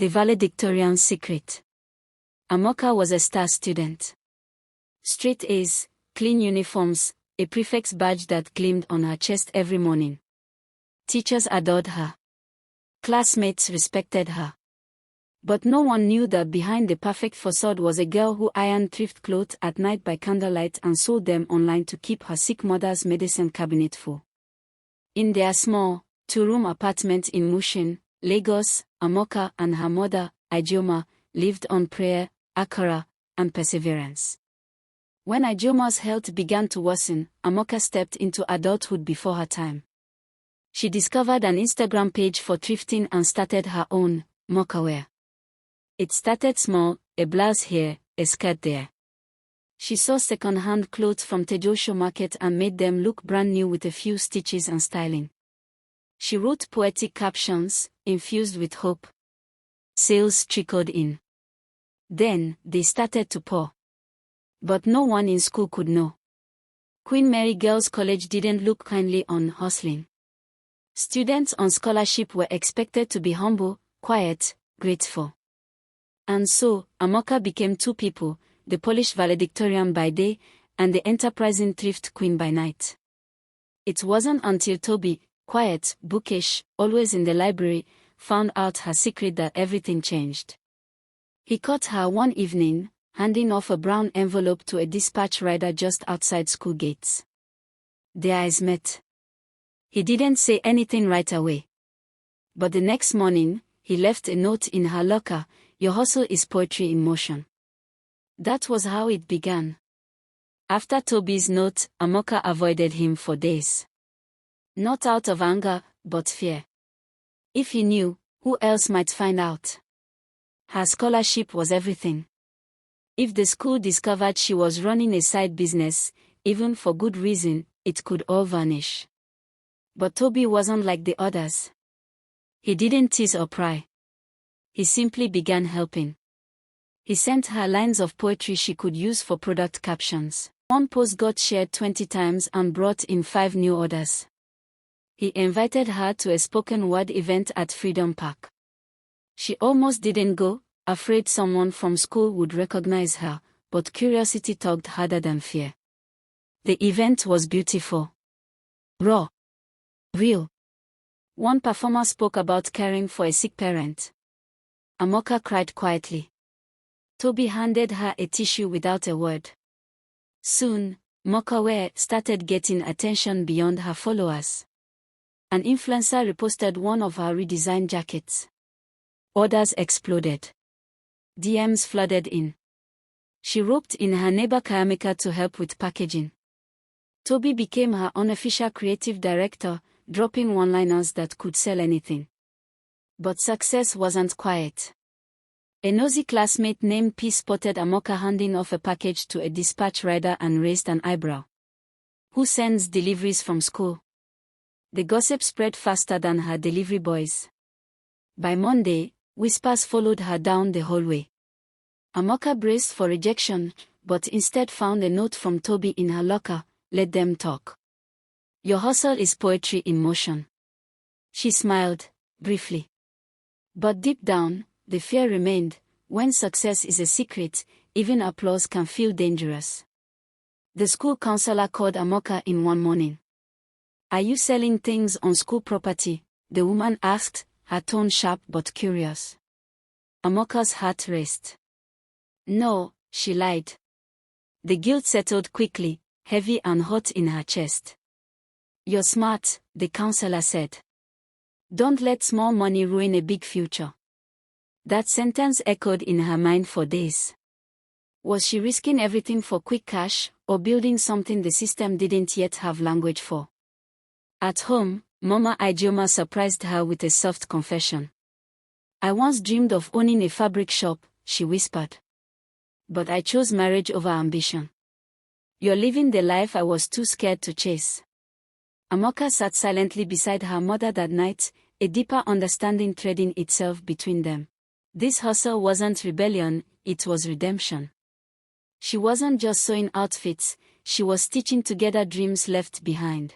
The Valedictorian Secret. Amaka was a star student. Straight A's, clean uniforms, a prefect's badge that gleamed on her chest every morning. Teachers adored her. Classmates respected her. But no one knew that behind the perfect facade was a girl who ironed thrift clothes at night by candlelight and sold them online to keep her sick mother's medicine cabinet full. In their small, two-room apartment in Mushin, Lagos, Amaka and her mother, Ijeoma, lived on prayer, akara, and perseverance. When Ijeoma's health began to worsen, Amaka stepped into adulthood before her time. She discovered an Instagram page for thrifting and started her own, Mokawear. It started small, a blouse here, a skirt there. She saw second-hand clothes from Tejosho Market and made them look brand new with a few stitches and styling. She wrote poetic captions, infused with hope. Sales trickled in. Then, they started to pour. But no one in school could know. Queen Mary Girls' College didn't look kindly on hustling. Students on scholarship were expected to be humble, quiet, grateful. And so, Amaka became two people, the polished valedictorian by day, and the enterprising thrift queen by night. It wasn't until Toby, quiet, bookish, always in the library, found out her secret that everything changed. He caught her one evening, handing off a brown envelope to a dispatch rider just outside school gates. Their eyes met. He didn't say anything right away. But the next morning, he left a note in her locker, "Your hustle is poetry in motion." That was how it began. After Toby's note, Amaka avoided him for days. Not out of anger, but fear. If he knew, who else might find out? Her scholarship was everything. If the school discovered she was running a side business, even for good reason, it could all vanish. But Toby wasn't like the others. He didn't tease or pry. He simply began helping. He sent her lines of poetry she could use for product captions. One post got shared 20 times and brought in 5 new orders. He invited her to a spoken word event at Freedom Park. She almost didn't go, afraid someone from school would recognize her, but curiosity tugged harder than fear. The event was beautiful. Raw. Real. One performer spoke about caring for a sick parent. Amaka cried quietly. Toby handed her a tissue without a word. Soon, Mokawear started getting attention beyond her followers. An influencer reposted one of her redesigned jackets. Orders exploded. DMs flooded in. She roped in her neighbor Amaka to help with packaging. Toby became her unofficial creative director, dropping one-liners that could sell anything. But success wasn't quiet. A nosy classmate named P spotted Amaka handing off a package to a dispatch rider and raised an eyebrow. Who sends deliveries from school? The gossip spread faster than her delivery boys. By Monday, whispers followed her down the hallway. Amaka braced for rejection, but instead found a note from Toby in her locker. "Let them talk. Your hustle is poetry in motion." She smiled, briefly. But deep down, the fear remained. When success is a secret, even applause can feel dangerous. The school counselor called Amaka in one morning. "Are you selling things on school property?" the woman asked, her tone sharp but curious. Amaka's heart raced. "No," she lied. The guilt settled quickly, heavy and hot in her chest. "You're smart," the counselor said. "Don't let small money ruin a big future." That sentence echoed in her mind for days. Was she risking everything for quick cash, or building something the system didn't yet have language for? At home, Mama Ijeoma surprised her with a soft confession. "I once dreamed of owning a fabric shop," she whispered. "But I chose marriage over ambition." "You're living the life I was too scared to chase." Amaka sat silently beside her mother that night, a deeper understanding threading itself between them. This hustle wasn't rebellion, it was redemption. She wasn't just sewing outfits, she was stitching together dreams left behind.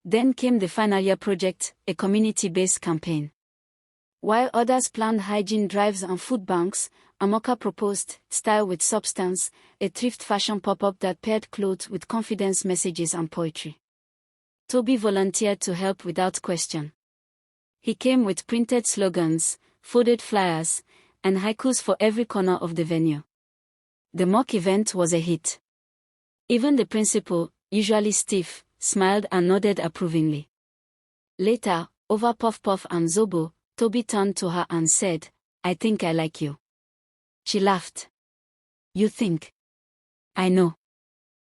Then came the final year project, a community-based campaign. While others planned hygiene drives and food banks, Amaka proposed style with substance, a thrift fashion pop-up that paired clothes with confidence messages and poetry. Toby volunteered to help without question. He came with printed slogans, folded flyers, and haikus for every corner of the venue. The mock event was a hit. Even the principal, usually stiff, smiled and nodded approvingly. Later, over Puff Puff and Zobo, Toby turned to her and said, "I think I like you." She laughed. "You think?" "I know.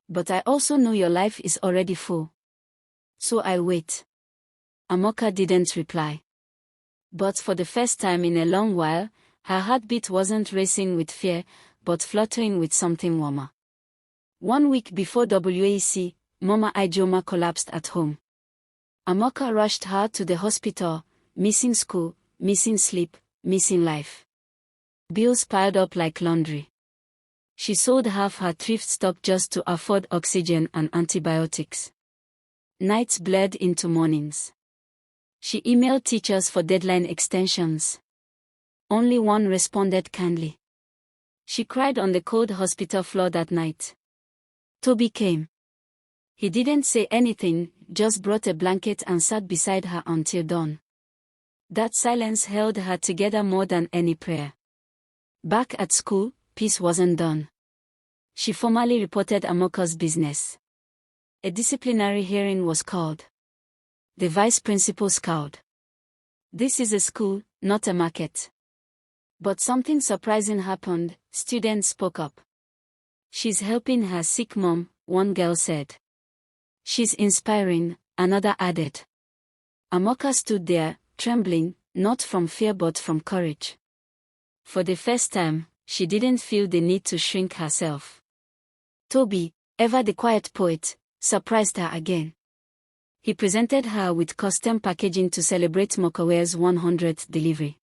But I also know your life is already full. So I'll wait." Amaka didn't reply. But for the first time in a long while, her heartbeat wasn't racing with fear, but fluttering with something warmer. 1 week before WAC, Mama Ijoma collapsed at home. Amaka rushed her to the hospital, missing school, missing sleep, missing life. Bills piled up like laundry. She sold half her thrift stock just to afford oxygen and antibiotics. Nights blurred into mornings. She emailed teachers for deadline extensions. Only one responded kindly. She cried on the cold hospital floor that night. Toby came. He didn't say anything, just brought a blanket and sat beside her until dawn. That silence held her together more than any prayer. Back at school, peace wasn't done. She formally reported Amaka's business. A disciplinary hearing was called. The vice principal scowled. "This is a school, not a market." But something surprising happened. Students spoke up. "She's helping her sick mom," one girl said. "She's inspiring," another added. Amaka stood there, trembling, not from fear but from courage. For the first time, she didn't feel the need to shrink herself. Toby, ever the quiet poet, surprised her again. He presented her with custom packaging to celebrate Mokawe's 100th delivery.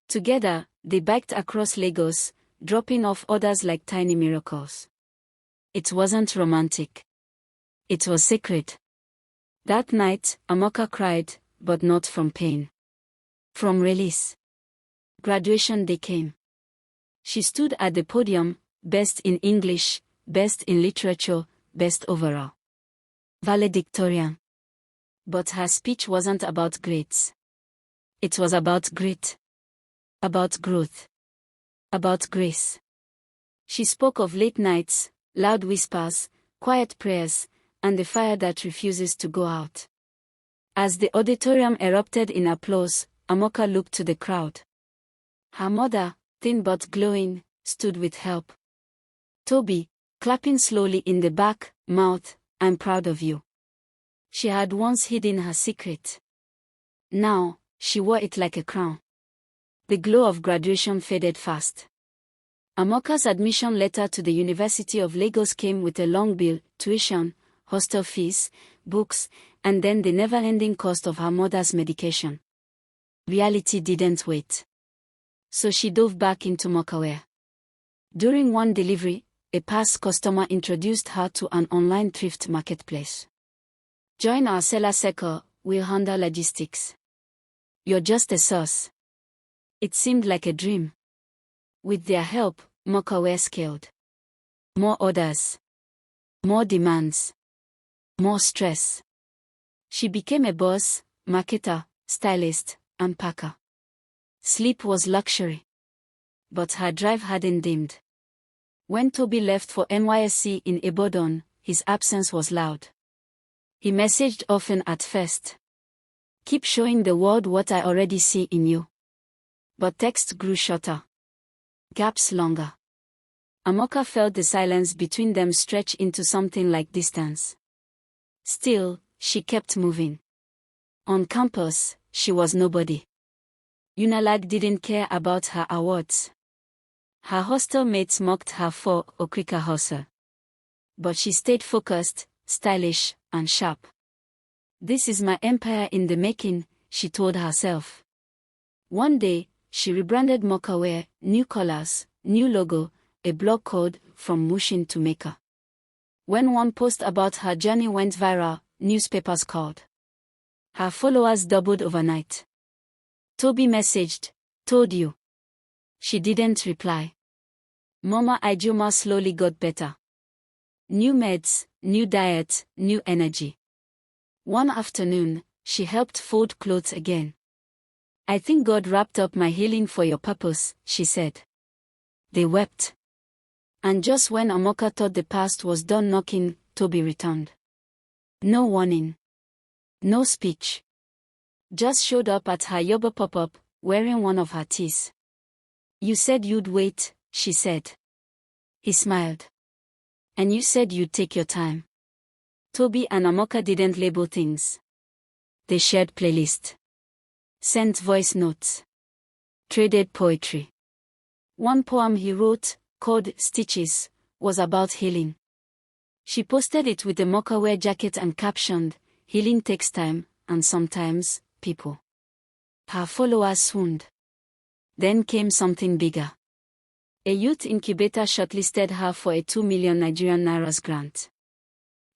Together, they biked across Lagos, dropping off orders like tiny miracles. It wasn't romantic. It was sacred. That night, Amaka cried, but not from pain. From release. Graduation day came. She stood at the podium, best in English, best in literature, best overall. Valedictorian. But her speech wasn't about grades. It was about grit. About growth. About grace. She spoke of late nights, loud whispers, quiet prayers, and the fire that refuses to go out. As the auditorium erupted in applause, Amaka looked to the crowd. Her mother, thin but glowing, stood with help. Toby, clapping slowly in the back, mouthed, "I'm proud of you." She had once hidden her secret. Now, she wore it like a crown. The glow of graduation faded fast. Amaka's admission letter to the University of Lagos came with a long bill, tuition, hostel fees, books, and then the never-ending cost of her mother's medication. Reality didn't wait. So she dove back into Mokawe. During one delivery, a past customer introduced her to an online thrift marketplace. "Join our seller circle, we'll handle logistics. You're just a source." It seemed like a dream. With their help, Mokawe scaled. More orders. More demands. More stress. She became a boss, marketer, stylist, and packer. Sleep was luxury. But her drive hadn't dimmed. When Toby left for NYSC in Ibadan, his absence was loud. He messaged often at first. "Keep showing the world what I already see in you." But texts grew shorter. Gaps longer. Amaka felt the silence between them stretch into something like distance. Still, she kept moving. On campus, she was nobody. Unilag didn't care about her awards. Her hostel mates mocked her for Okrika hustle. But she stayed focused, stylish, and sharp. "This is my empire in the making," she told herself. One day, she rebranded Mokawe, new colors, new logo, a blog code, from Mushin to Maker. When one post about her journey went viral, newspapers called. Her followers doubled overnight. Toby messaged, "Told you." She didn't reply. Mama Ijoma slowly got better. New meds, new diet, new energy. One afternoon, she helped fold clothes again. "I think God wrapped up my healing for your purpose," she said. They wept. And just when Amaka thought the past was done knocking, Toby returned. No warning. No speech. Just showed up at her Yoba pop-up, wearing one of her tees. "You said you'd wait," she said. He smiled. "And you said you'd take your time." Toby and Amaka didn't label things. They shared playlists. Sent voice notes. Traded poetry. One poem he wrote, called Stitches, was about healing. She posted it with a mocha-wear jacket and captioned, "Healing takes time, and sometimes, people." Her followers swooned. Then came something bigger. A youth incubator shortlisted her for a 2 million Nigerian Nairas grant.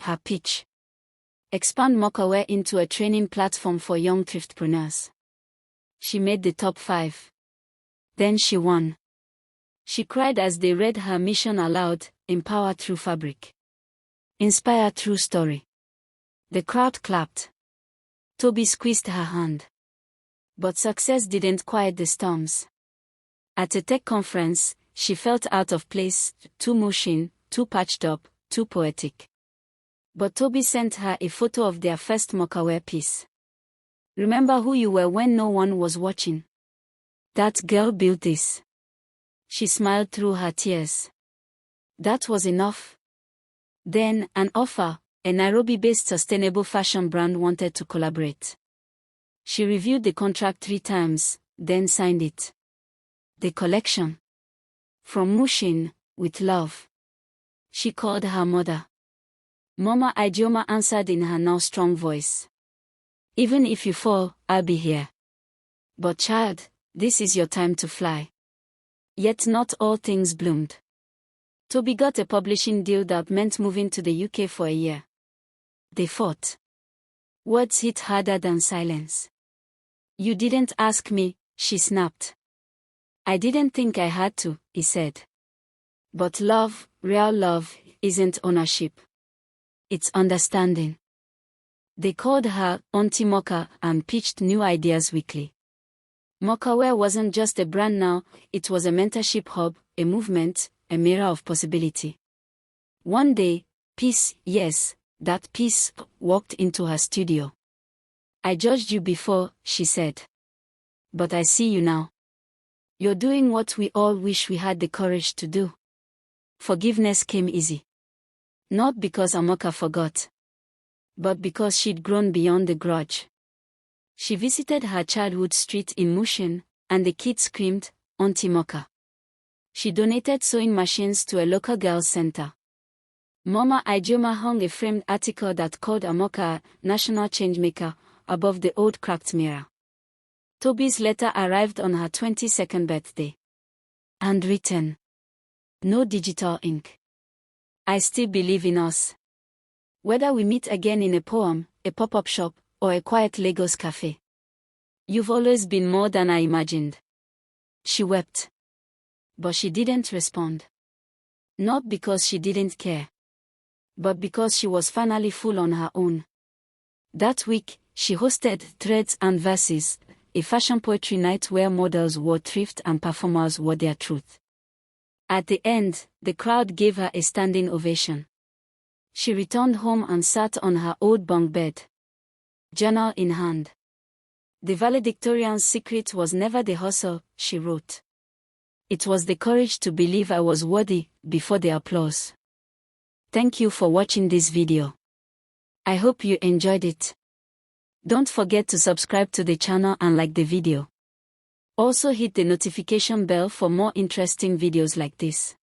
Her pitch: expand mocha-wear into a training platform for young thriftpreneurs. She made the top 5. Then she won. She cried as they read her mission aloud: empower through fabric. Inspire through story. The crowd clapped. Toby squeezed her hand. But success didn't quiet the storms. At a tech conference, she felt out of place, too Mushin, too patched up, too poetic. But Toby sent her a photo of their first mocha-wear piece. "Remember who you were when no one was watching? That girl built this." She smiled through her tears. That was enough. Then, an offer: a Nairobi-based sustainable fashion brand wanted to collaborate. She reviewed the contract 3 times, then signed it. The collection. From Mushin, with love. She called her mother. Mama Ijoma answered in her now strong voice. "Even if you fall, I'll be here. But child, this is your time to fly." Yet not all things bloomed. Toby got a publishing deal that meant moving to the UK for a year. They fought. Words hit harder than silence. "You didn't ask me," she snapped. "I didn't think I had to," he said. But love, real love, isn't ownership. It's understanding. They called her Auntie Mocha and pitched new ideas weekly. Mocha-wear wasn't just a brand now, it was a mentorship hub, a movement, a mirror of possibility. One day, Peace, yes, that Peace, walked into her studio. "I judged you before," she said. "But I see you now. You're doing what we all wish we had the courage to do." Forgiveness came easy. Not because Amaka forgot, but because she'd grown beyond the grudge. She visited her childhood street in Mushin, and the kids screamed, "Auntie Mocha." She donated sewing machines to a local girls' center. Mama Ijoma hung a framed article that called Amaka a national changemaker above the old cracked mirror. Toby's letter arrived on her 22nd birthday. Handwritten. No digital ink. "I still believe in us. Whether we meet again in a poem, a pop-up shop, or a quiet Lagos cafe. You've always been more than I imagined." She wept. But she didn't respond. Not because she didn't care, but because she was finally full on her own. That week, she hosted Threads and Verses, a fashion poetry night where models wore thrift and performers wore their truth. At the end, the crowd gave her a standing ovation. She returned home and sat on her old bunk bed, journal in hand. "The Valedictorian Secret was never the hustle," she wrote. "It was the courage to believe I was worthy, before the applause." Thank you for watching this video. I hope you enjoyed it. Don't forget to subscribe to the channel and like the video. Also hit the notification bell for more interesting videos like this.